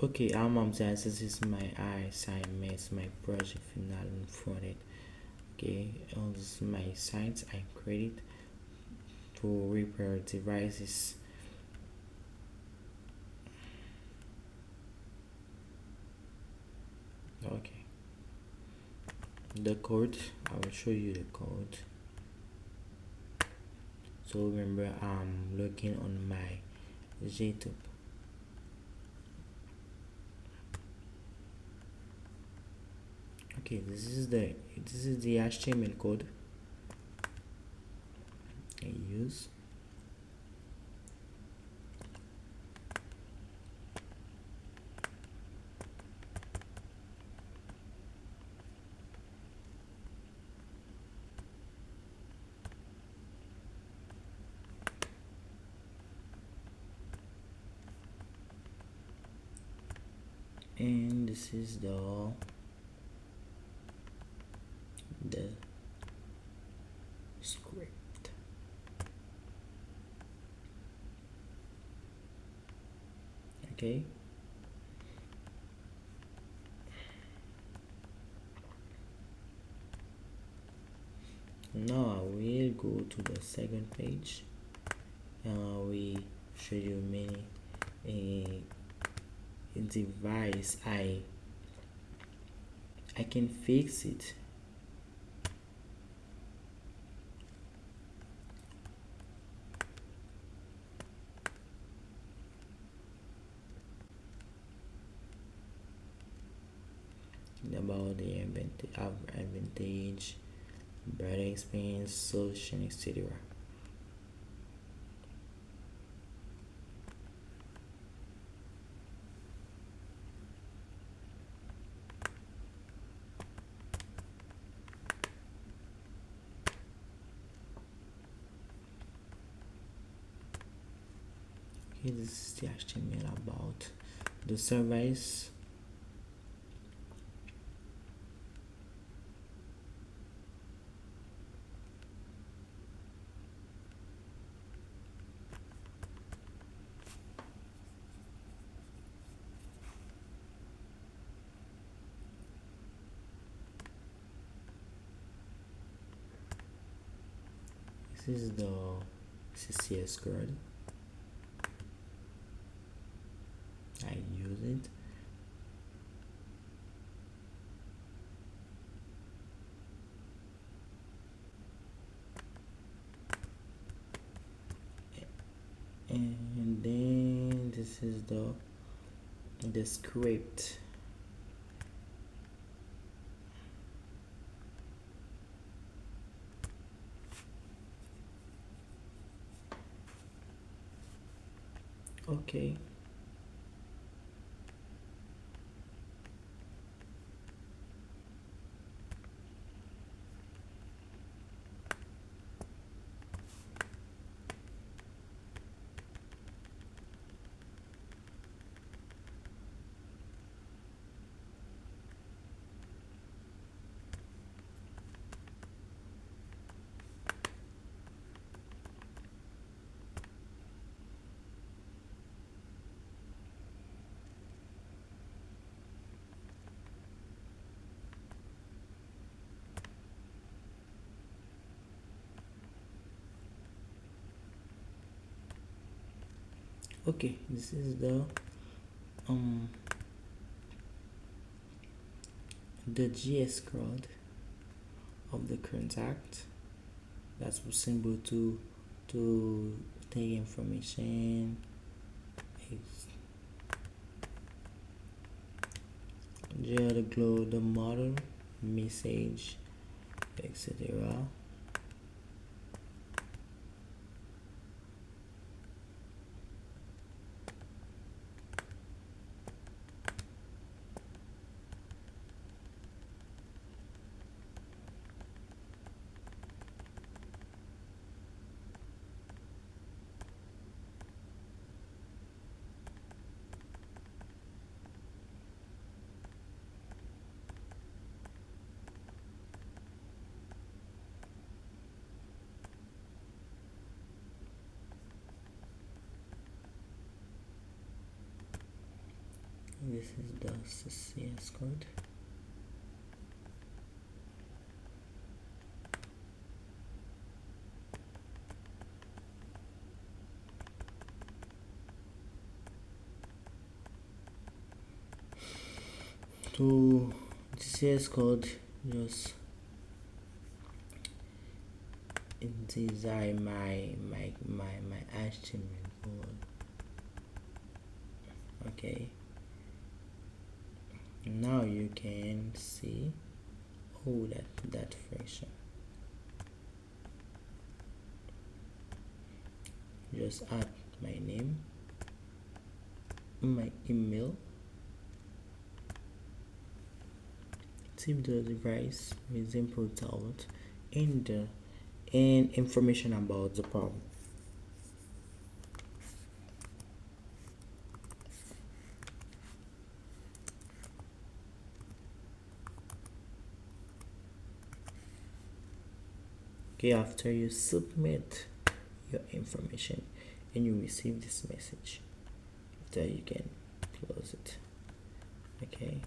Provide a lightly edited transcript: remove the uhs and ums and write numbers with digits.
Okay, guys, this is my assignment, my project final on Frontend. Okay, this is my site I created to repair devices. Okay, the code, I will show you the code. So remember, I'm looking on my YouTube. Okay, this is the HTML code I use. And this is the script. Okay, now I will go to the second page. We show you many device. I can fix it. About the advantage, better experience, solution, etc. Okay, this is the HTML about the service. This is the CSS code. I use it. And then this is the script. Okay, okay, this is um the GS code of the contact. That's possible to take information. It's the glow, the model, message, etc. This is the CS code. To the CS code, just design my HTML code. Okay, now you can see that function. Just add my name, my email, type the device with input out, and information about the problem. Okay, after you submit your information and you receive this message, after you can close it. Okay.